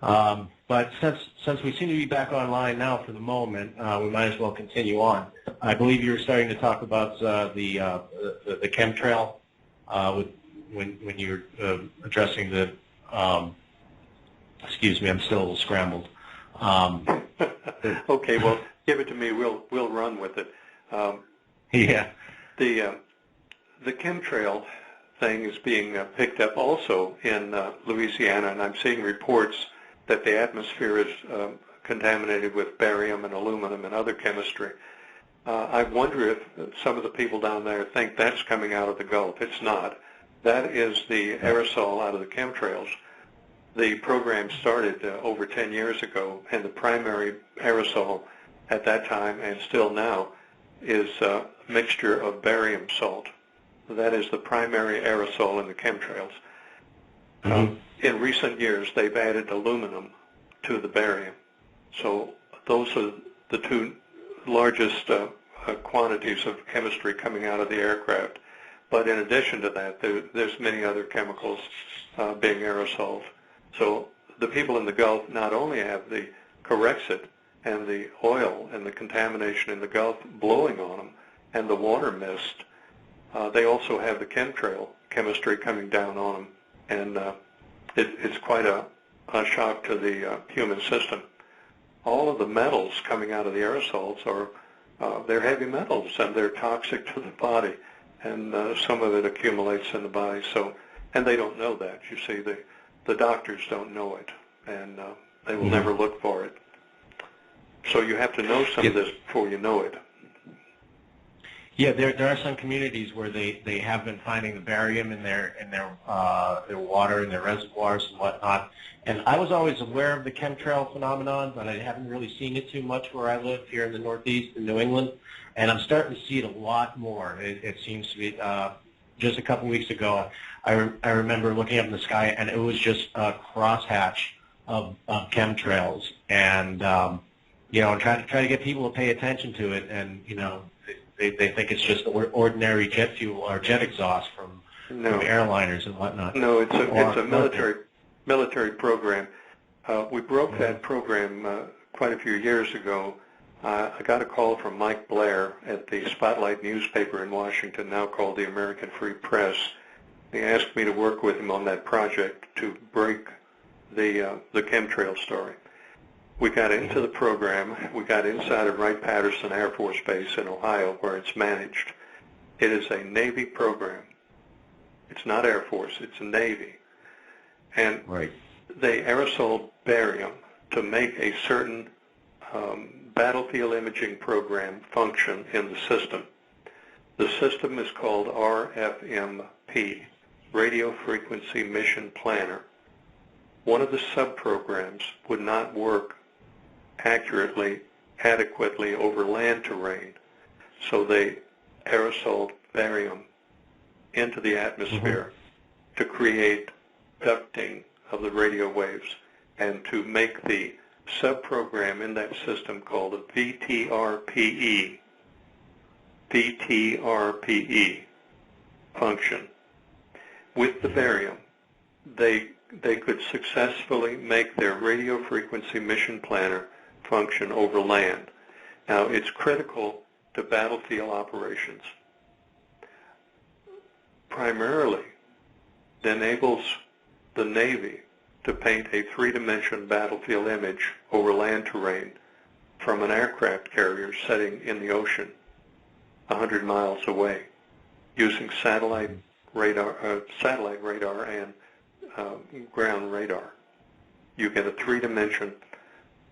But since we seem to be back online now for the moment, we might as well continue on. I believe you were starting to talk about the chemtrail when you were addressing the. Excuse me, I'm still a little scrambled. Okay, well, give it to me. We'll run with it. Yeah. The chemtrail thing is being picked up also in Louisiana, and I'm seeing reports that the atmosphere is contaminated with barium and aluminum and other chemistry. I wonder if some of the people down there think that's coming out of the Gulf. It's not. That is the aerosol out of the chemtrails. The program started over 10 years ago, and the primary aerosol at that time and still now is a mixture of barium salt. That is the primary aerosol in the chemtrails. Mm-hmm. In recent years, they've added aluminum to the barium. So those are the two largest quantities of chemistry coming out of the aircraft. But in addition to that, there's many other chemicals being aerosoled. So the people in the Gulf not only have the Corexit and the oil and the contamination in the Gulf blowing on them and the water mist, they also have the chemtrail chemistry coming down on them. And it's quite a shock to the human system. All of the metals coming out of the aerosols they're heavy metals, and they're toxic to the body, and some of it accumulates in the body. So, and they don't know that. You see, the doctors don't know it, and they will never look for it. So you have to know some of this before you know it. Yeah, there are some communities where they have been finding the barium in their water, in their reservoirs and whatnot. And I was always aware of the chemtrail phenomenon, but I haven't really seen it too much where I live here in the Northeast in New England. And I'm starting to see it a lot more. It seems to be just a couple weeks ago. I remember looking up in the sky, and it was just a crosshatch of chemtrails, and trying to get people to pay attention to it, and They think it's just ordinary jet fuel or jet exhaust from airliners and whatnot. No, it's a military program. We broke that program quite a few years ago. I got a call from Mike Blair at the Spotlight newspaper in Washington, now called the American Free Press. He asked me to work with him on that project to break the chemtrail story. We got into the program. We got inside of Wright-Patterson Air Force Base in Ohio, where it's managed. It is a Navy program. It's not Air Force. It's a Navy. And they aerosoled barium to make a certain battlefield imaging program function in the system. The system is called RFMP, Radio Frequency Mission Planner. One of the subprograms would not work adequately over land terrain, so they aerosoled barium into the atmosphere to create ducting of the radio waves and to make the subprogram in that system called a VTRPE function. With the barium, they could successfully make their radio frequency mission planner function over land. Now, it's critical to battlefield operations. Primarily, it enables the Navy to paint a three-dimensional battlefield image over land terrain from an aircraft carrier sitting in the ocean 100 miles away using satellite radar and ground radar. You get a three-dimensional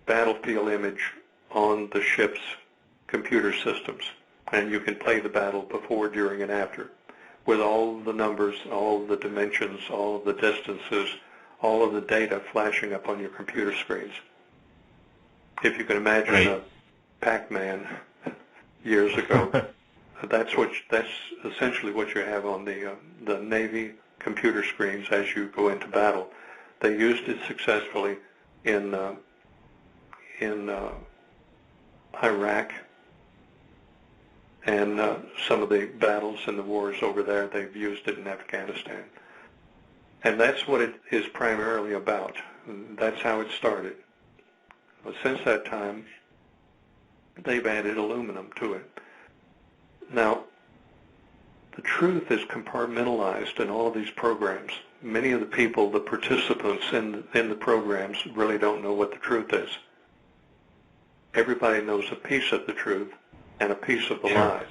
battlefield image on the ship's computer systems, and you can play the battle before, during, and after with all of the numbers, all of the dimensions, all of the distances, all of the data flashing up on your computer screens. If you can imagine a Pac-Man years ago, that's essentially what you have on the Navy computer screens as you go into battle. They used it successfully in Iraq and some of the battles and the wars over there. They've used it in Afghanistan. And that's what it is primarily about. That's how it started. But since that time, they've added aluminum to it. Now, the truth is compartmentalized in all of these programs. Many of the people, the participants in the programs, really don't know what the truth is. Everybody knows a piece of the truth and a piece of the lies.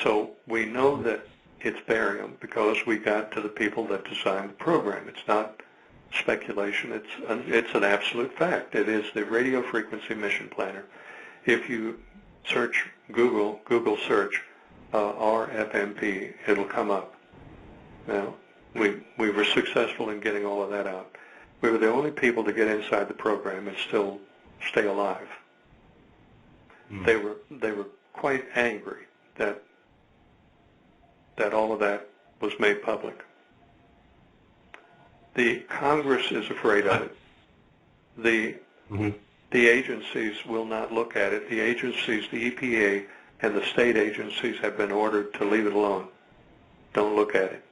So we know that it's barium because we got to the people that designed the program. It's not speculation. It's an absolute fact. It is the radio frequency mission planner. If you search Google search RFMP, it'll come up. Now, we were successful in getting all of that out. We were the only people to get inside the program and still stay alive. They were quite angry that all of that was made public. The Congress is afraid of it. The agencies will not look at it. The agencies, the EPA and the state agencies have been ordered to leave it alone. Don't look at it.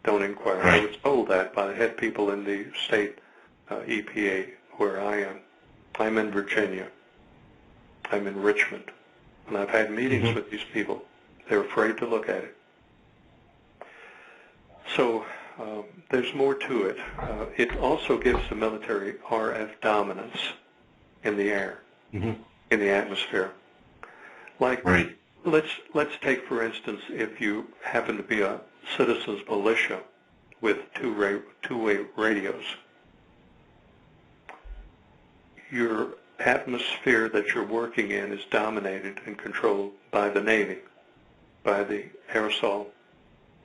Don't inquire. Right. I was told that by the head people in the state EPA where I am. I'm in Virginia. I'm in Richmond. And I've had meetings with these people. They're afraid to look at it. So there's more to it. It also gives the military RF dominance in the air, in the atmosphere. Like, let's take, for instance, if you happen to be a citizens militia with two-way radios. Your atmosphere that you're working in is dominated and controlled by the Navy, by the aerosol,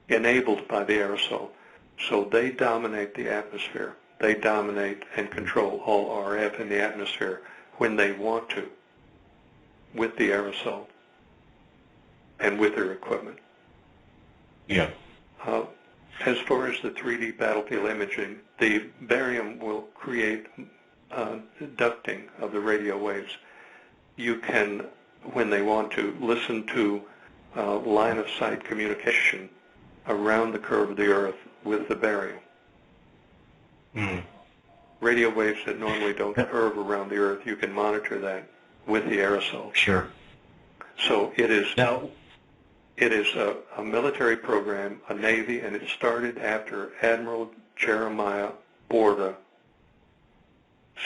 enabled by the aerosol. So they dominate the atmosphere. They dominate and control all RF in the atmosphere when they want to, with the aerosol and with their equipment. Yeah. As far as the 3D battlefield imaging, the barium will create ducting of the radio waves. You can, when they want to, listen to line-of-sight communication around the curve of the Earth with the barium. Radio waves that normally don't curve around the Earth, you can monitor that with the aerosol. Sure. So it is a military program, a Navy, and it started after Admiral Jeremiah Borda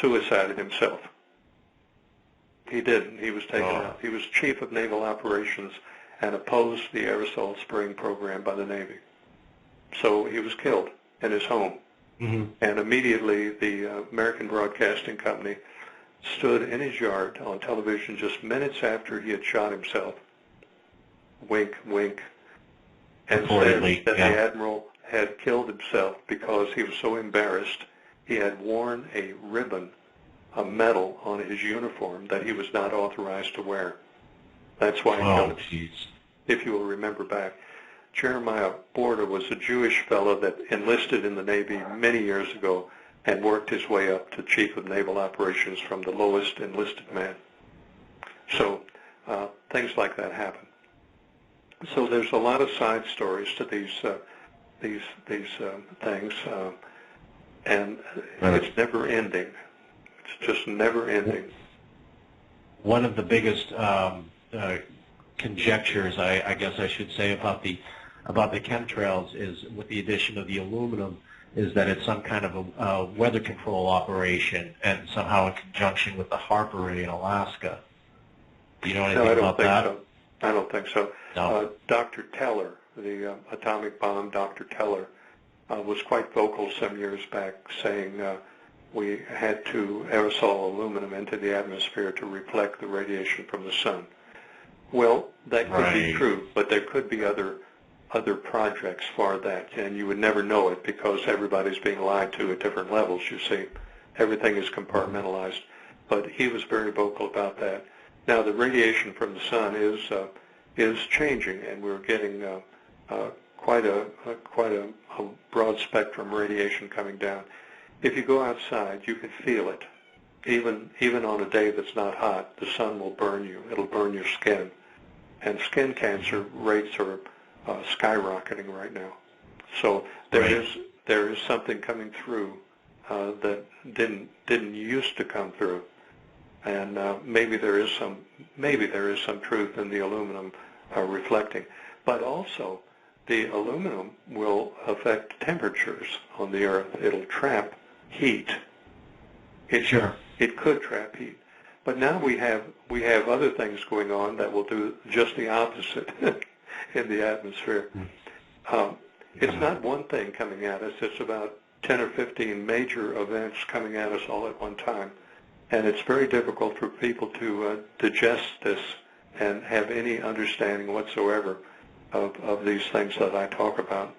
suicided himself. He didn't. He was taken out. He was chief of naval operations and opposed the aerosol spraying program by the Navy. So he was killed in his home. And immediately the American Broadcasting Company stood in his yard on television just minutes after he had shot himself, wink, wink, and said that the Admiral had killed himself because he was so embarrassed. He had worn a ribbon, a medal on his uniform that he was not authorized to wear. That's why he killed himself. If you will remember back, Jeremiah Borda was a Jewish fellow that enlisted in the Navy many years ago and worked his way up to Chief of Naval Operations from the lowest enlisted man. So things like that happen. So there's a lot of side stories to these things, and it's never ending. It's just never ending. One of the biggest conjectures, I guess I should say, about the chemtrails is, with the addition of the aluminum, is that it's some kind of a weather control operation, and somehow in conjunction with the HAARP array in Alaska. Do you know anything about that? So. I don't think so. No. Dr. Teller, the atomic bomb Dr. Teller, was quite vocal some years back, saying we had to aerosol aluminum into the atmosphere to reflect the radiation from the sun. Well, that could be true, but there could be other projects for that, and you would never know it because everybody's being lied to at different levels, you see. Everything is compartmentalized. But he was very vocal about that. Now, the radiation from the sun is changing, and we're getting quite a broad spectrum radiation coming down. If you go outside, you can feel it. Even on a day that's not hot, the sun will burn you. It'll burn your skin. And skin cancer rates are skyrocketing right now. So there is something coming through that didn't used to come through, and maybe there is some truth in the aluminum reflecting, but also the aluminum will affect temperatures on the Earth. It'll trap heat. It could trap heat. But now we have other things going on that will do just the opposite in the atmosphere. It's not one thing coming at us. It's about 10 or 15 major events coming at us all at one time. And it's very difficult for people to digest this and have any understanding whatsoever of these things that I talk about.